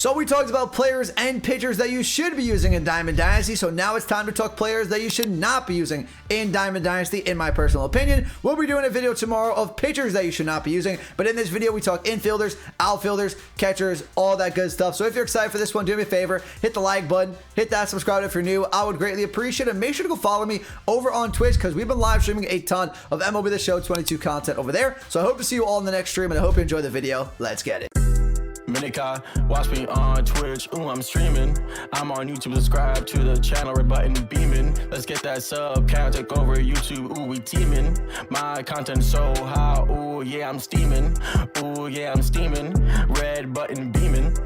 So we talked about players and pitchers that you should be using in Diamond Dynasty. So now it's time to talk players that you should not be using in Diamond Dynasty, in my personal opinion. We'll be doing a video tomorrow of pitchers that you should not be using. But in this video, we talk infielders, outfielders, catchers, all that good stuff. So if you're excited for this one, do me a favor, hit the like button, hit that subscribe if you're new. I would greatly appreciate it. And make sure to go follow me over on Twitch because we've been live streaming a ton of MLB The Show 22 content over there. So I hope to see you all in the next stream and I hope you enjoy the video. Let's get it. Minika, watch me on Twitch, ooh, I'm streaming. I'm on YouTube, subscribe to the channel, red button beaming. Let's get that sub count, take over YouTube, ooh, we teaming. My content so high, ooh, yeah, I'm steaming. Ooh, yeah, I'm steaming. Red button beaming.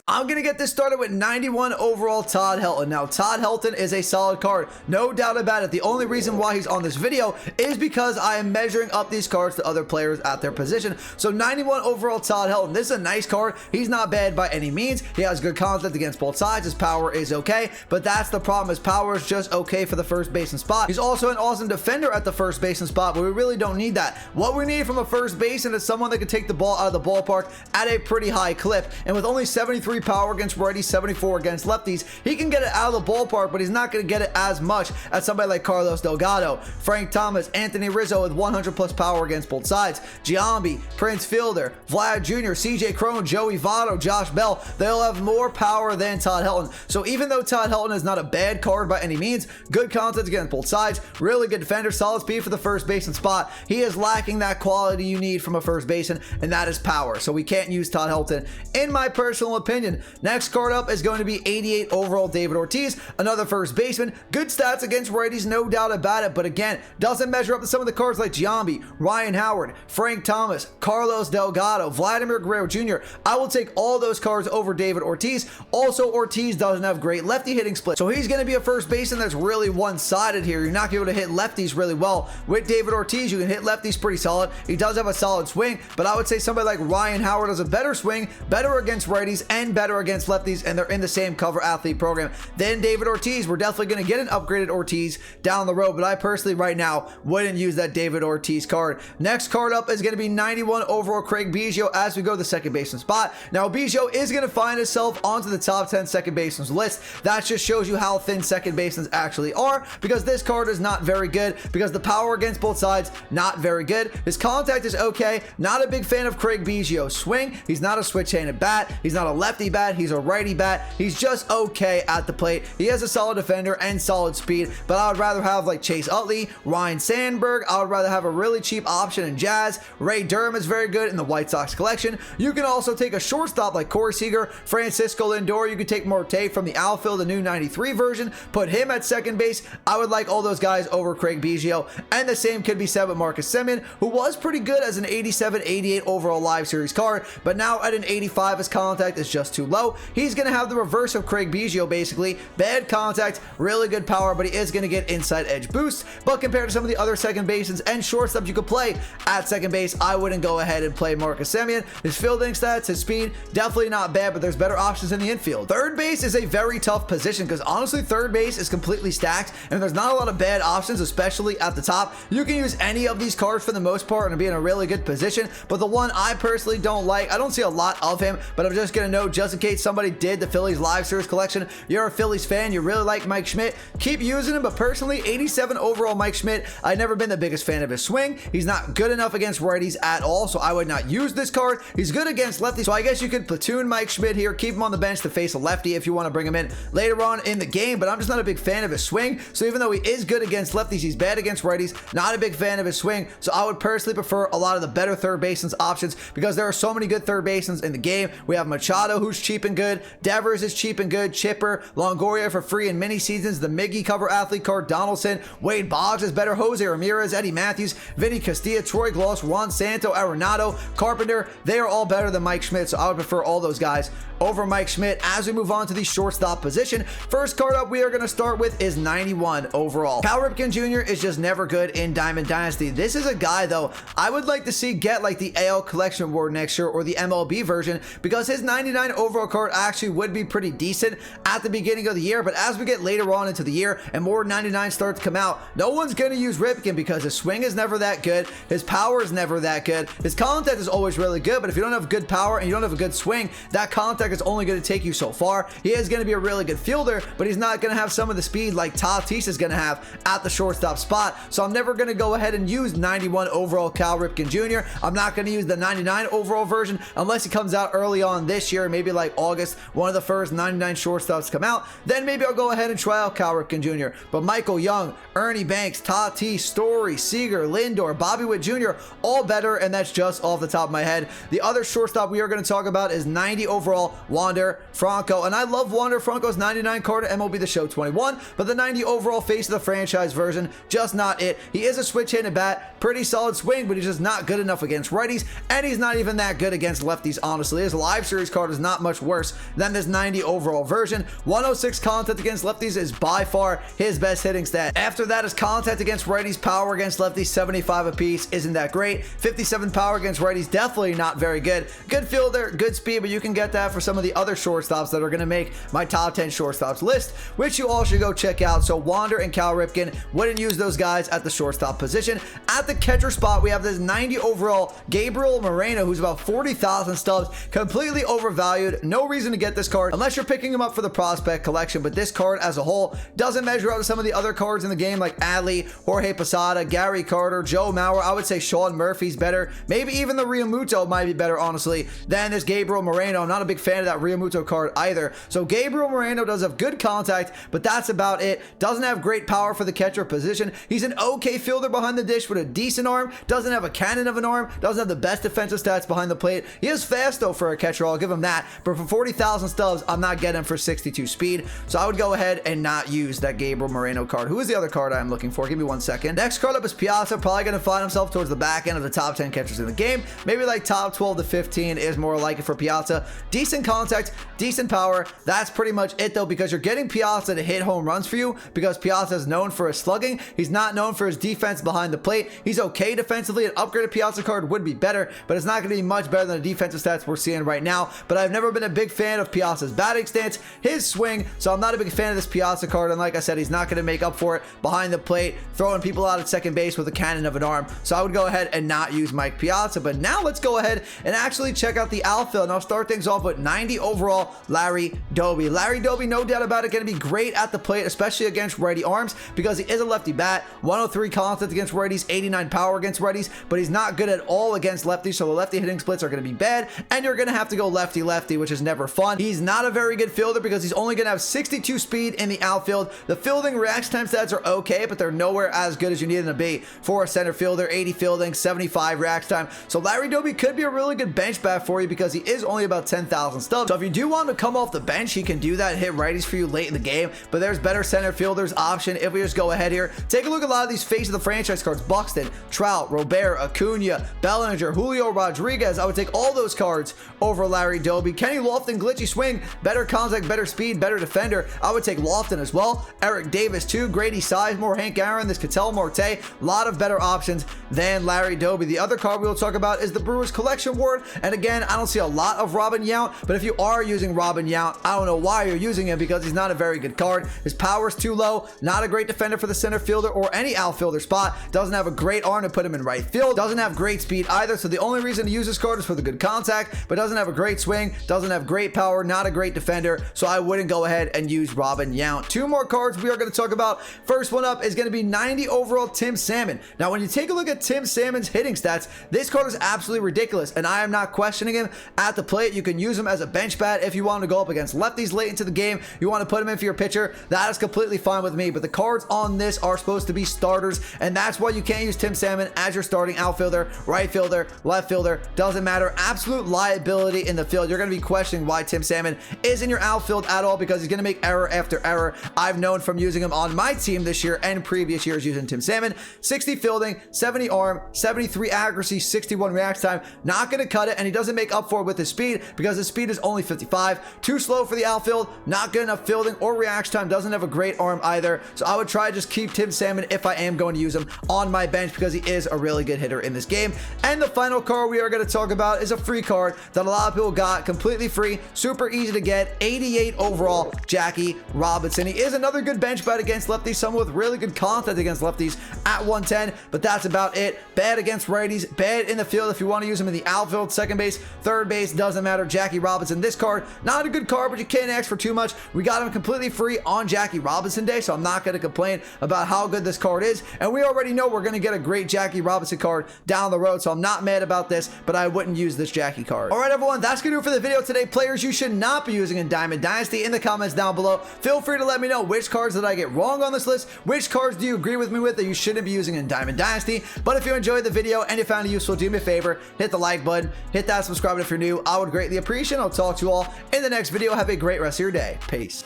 I'm going to get this started with 91 overall Todd Helton. Now, Todd Helton is a solid card, no doubt about it. The only reason why he's on this video is because I am measuring up these cards to other players at their position. So 91 overall Todd Helton. This is a nice card. He's not bad by any means. He has good contact against both sides. His power is okay, but that's the problem. His power is just okay for the first baseman spot. He's also an awesome defender at the first baseman spot, but we really don't need that. What we need from a first baseman is someone that can take the ball out of the ballpark at a pretty high clip. And with only 73 power against righties, 74 against lefties, he can get it out of the ballpark, but he's not going to get it as much as somebody like Carlos Delgado, Frank Thomas, Anthony Rizzo with 100 plus power against both sides, Giambi, Prince Fielder, Vlad Jr., CJ Cron, Joey Votto, Josh Bell. They'll have more power than Todd Helton. So even though Todd Helton is not a bad card by any means, good contact against both sides, really good defender, solid speed for the first baseman spot, he is lacking that quality you need from a first baseman, and that is power. So we can't use Todd Helton in my personal opinion. Next card up is going to be 88 overall David Ortiz, another first baseman. Good stats against righties, no doubt about it, but again, doesn't measure up to some of the cards like Giambi, Ryan Howard, Frank Thomas, Carlos Delgado, Vladimir Guerrero Jr. I will take all those cards over David Ortiz. Also, Ortiz doesn't have great lefty hitting split, so he's going to be a first baseman that's really one-sided here. You're not going to be able to hit lefties really well. With David Ortiz, you can hit lefties pretty solid. He does have a solid swing, but I would say somebody like Ryan Howard has a better swing, better against righties, and better against lefties, and they're in the same cover athlete program than David Ortiz. We're definitely going to get an upgraded Ortiz down the road, but I personally right now wouldn't use that David Ortiz card. Next card up is going to be 91 overall Craig Biggio as we go to the second baseman spot. Now Biggio is going to find himself onto the top 10 second baseman's list. That just shows you how thin second basemans actually are, because this card is not very good, because the power against both sides not very good. His contact is okay. Not a big fan of Craig Biggio's swing. He's not a switch-handed bat. He's not a lefty bat. He's a righty bat. He's just okay at the plate. He has a solid defender and solid speed, but I would rather have like Chase Utley, Ryan Sandberg. I would rather have a really cheap option in Jazz. Ray Durham is very good in the White Sox collection. You can also take a shortstop like Corey Seager, Francisco Lindor. You can take Marte from the outfield, the new 93 version, put him at second base. I would like all those guys over Craig Biggio, and the same could be said with Marcus Semien, who was pretty good as an 87, 88 overall live series card, but now at an 85, his contact is just too low. He's going to have the reverse of Craig Biggio, basically. Bad contact, really good power, but he is going to get inside edge boost. But compared to some of the other second basemans and shortstops you could play at second base, I wouldn't go ahead and play Marcus Semien. His fielding stats, his speed, definitely not bad, but there's better options in the infield. Third base is a very tough position because honestly, third base is completely stacked and there's not a lot of bad options, especially at the top. You can use any of these cards for the most part and be in a really good position, but the one I personally don't like, I don't see a lot of him, but I'm just going to note just in case somebody did the Phillies live series collection, you're a Phillies fan, you really like Mike Schmidt, keep using him. But personally, 87 overall Mike Schmidt, I've never been the biggest fan of his swing. He's not good enough against righties at all, so I would not use this card. He's good against lefties, so I guess you could platoon Mike Schmidt here, keep him on the bench to face a lefty if you want to bring him in later on in the game, but I'm just not a big fan of his swing. So even though he is good against lefties, he's bad against righties. Not a big fan of his swing, so I would personally prefer a lot of the better third baseman's options because there are so many good third basemans in the game. We have Machado, who's cheap and good. Devers is cheap and good. Chipper, Longoria for free in mini seasons. The Miggy cover athlete card, Donaldson. Wade Boggs is better. Jose Ramirez, Eddie Matthews, Vinny Castilla, Troy Gloss, Juan Santo, Arenado, Carpenter. They are all better than Mike Schmidt, so I would prefer all those guys over Mike Schmidt. As we move on to the shortstop position, first card up we are going to start with is 91 overall. Cal Ripken Jr. is just never good in Diamond Dynasty. This is a guy though I would like to see get like the AL Collection Award next year or the MLB version because his 99 overall card actually would be pretty decent at the beginning of the year, but as we get later on into the year and more 99 start to come out, no one's going to use Ripken because his swing is never that good, his power is never that good, his contact is always really good, but if you don't have good power and you don't have a good swing, that contact is only going to take you so far. He is going to be a really good fielder, but he's not going to have some of the speed like Tatis is going to have at the shortstop spot. So I'm never going to go ahead and use 91 overall Cal Ripken Jr. I'm not going to use the 99 overall version unless he comes out early on this year, maybe like August, one of the first 99 shortstops come out. Then maybe I'll go ahead and try out Cal Ripken Jr. But Michael Young, Ernie Banks, Tatis, Story, Seager, Lindor, Bobby Witt Jr., all better, and that's just off the top of my head. The other shortstop we are going to talk about is 90 overall Wander Franco, and I love Wander Franco's 99 card at MLB The Show 21, but the 90 overall face of the franchise version, just not it. He is a switch-handed bat, pretty solid swing, but he's just not good enough against righties, and he's not even that good against lefties, honestly. His live series card is not much worse than this 90 overall version. 106 contact against lefties is by far his best hitting stat. After that is contact against righties, power against lefties, 75 apiece, isn't that great. 57 power against righties, definitely not very good. Good fielder, good speed, but you can get that for some of the other shortstops that are going to make my top 10 shortstops list, which you all should go check out. So Wander and Cal Ripken, wouldn't use those guys at the shortstop position. At the catcher spot, we have this 90 overall Gabriel Moreno, who's about 40,000 stubs, completely overvalued. No reason to get this card unless you're picking him up for the prospect collection, but this card as a whole doesn't measure up to some of the other cards in the game like Adley, Jorge Posada, Gary Carter, Joe Mauer. I would say Sean Murphy's better. Maybe even the Realmuto might be better, honestly, than this Gabriel Moreno. I'm not a big fan of that Realmuto card either. So Gabriel Moreno does have good contact, but that's about it. Doesn't have great power for the catcher position. He's an okay fielder behind the dish with a decent arm. Doesn't have a cannon of an arm. Doesn't have the best defensive stats behind the plate. He is fast though for a catcher. I'll give him that. But for 40,000 stubs, I'm not getting him for 62 speed. So I would go ahead and not use that Gabriel Moreno card. Who is the other card I'm looking for? Give me 1 second. Next card up is Piazza. Probably going to find himself towards the back end of the top 10 catchers in the game. Maybe like top 12 to 15 is more like it for Piazza. Decent contact, decent power. That's pretty much it though, because you're getting Piazza to hit home runs for you because Piazza is known for his slugging. He's not known for his defense behind the plate. He's okay defensively. An upgraded Piazza card would be better, but it's not going to be much better than the defensive stats we're seeing right now. But I've never been a big fan of Piazza's batting stance, his swing, so I'm not a big fan of this Piazza card. And like I said, he's not going to make up for it behind the plate, throwing people out at second base with a cannon of an arm. So I would go ahead and not use Mike Piazza. But now let's go ahead and actually check out the outfield. And I'll start things off with 90 overall Larry Doby. Larry Doby, no doubt about it, going to be great at the plate, especially against righty arms because he is a lefty bat. 103 contact against righties, 89 power against righties, but he's not good at all against lefties. So the lefty hitting splits are going to be bad, and you're going to have to go lefty-lefty, which is never fun. He's not a very good fielder because he's only going to have 62 speed in the outfield. The fielding reaction time stats are okay, but they're nowhere as good as you need them to be for a center fielder. 80 fielding, 75 reaction time. So Larry Doby could be a really good bench bat for you because he is only about 10,000 stubs. So if you do want to come off the bench, he can do that, hit righties for you late in the game, but there's better center fielders option. If we just go ahead here, take a look at a lot of these face of the franchise cards: Buxton, Trout, Robert, Acuna, Bellinger, Julio Rodriguez. I would take all those cards over Larry Doby. Kenny Lofton, glitchy swing, better contact, better speed, better defender. I would take Lofton as well. Eric Davis too, Grady Sizemore, Hank Aaron, this Ketel Marte, a lot of better options than Larry Doby. The other card we'll talk about is the Brewers Collection Award, and again, I don't see a lot of Robin Yount, but if you are using Robin Yount, I don't know why you're using him because he's not a very good card. His power is too low, not a great defender for the center fielder or any outfielder spot, doesn't have a great arm to put him in right field, doesn't have great speed either, so the only reason to use this card is for the good contact, but doesn't have a great swing, doesn't have great power, not a great defender, so I wouldn't go ahead and use Robin Yount. Two more cards we are going to talk about. First one up is going to be 90 overall Tim Salmon. Now when you take a look at Tim Salmon's hitting stats, this card is absolutely ridiculous, and I am not questioning him at the plate. You can use him as a bench bat if you want to go up against lefties late into the game, you want to put him in for your pitcher, that is completely fine with me, but the cards on this are supposed to be starters, and that's why you can't use Tim Salmon as your starting outfielder, right fielder, left fielder, doesn't matter. Absolute liability in the field. You're going to be questioning why Tim Salmon is in your outfield at all because he's going to make error after error. I've known from using him on my team this year and previous years using Tim Salmon. 60 fielding, 70 arm, 73 accuracy, 61 reaction time. Not going to cut it, and he doesn't make up for it with his speed because his speed is only 55. Too slow for the outfield, not good enough fielding or reaction time, doesn't have a great arm either. So I would try to just keep Tim Salmon if I am going to use him on my bench because he is a really good hitter in this game. And the final card we are going to talk about is a free card that a lot of people got completely completely free, super easy to get. 88 overall, Jackie Robinson. He is another good bench bet against lefties, someone with really good content against lefties at 110, but that's about it. Bad against righties, bad in the field if you want to use him in the outfield, second base, third base, doesn't matter. Jackie Robinson, this card, not a good card, but you can't ask for too much. We got him completely free on Jackie Robinson Day, so I'm not going to complain about how good this card is, and we already know we're going to get a great Jackie Robinson card down the road, so I'm not mad about this, but I wouldn't use this Jackie card. All right, everyone, that's going to do it for the video today. Players you should not be using in Diamond Dynasty. In the comments down below, feel free to let me know which cards did I get wrong on this list, which cards do you agree with me with that you shouldn't be using in Diamond Dynasty. But if you enjoyed the video and you found it useful, do me a favor, hit the like button, hit that subscribe button if you're new. I would greatly appreciate it. I'll talk to you all in the next video. Have a great rest of your day. Peace.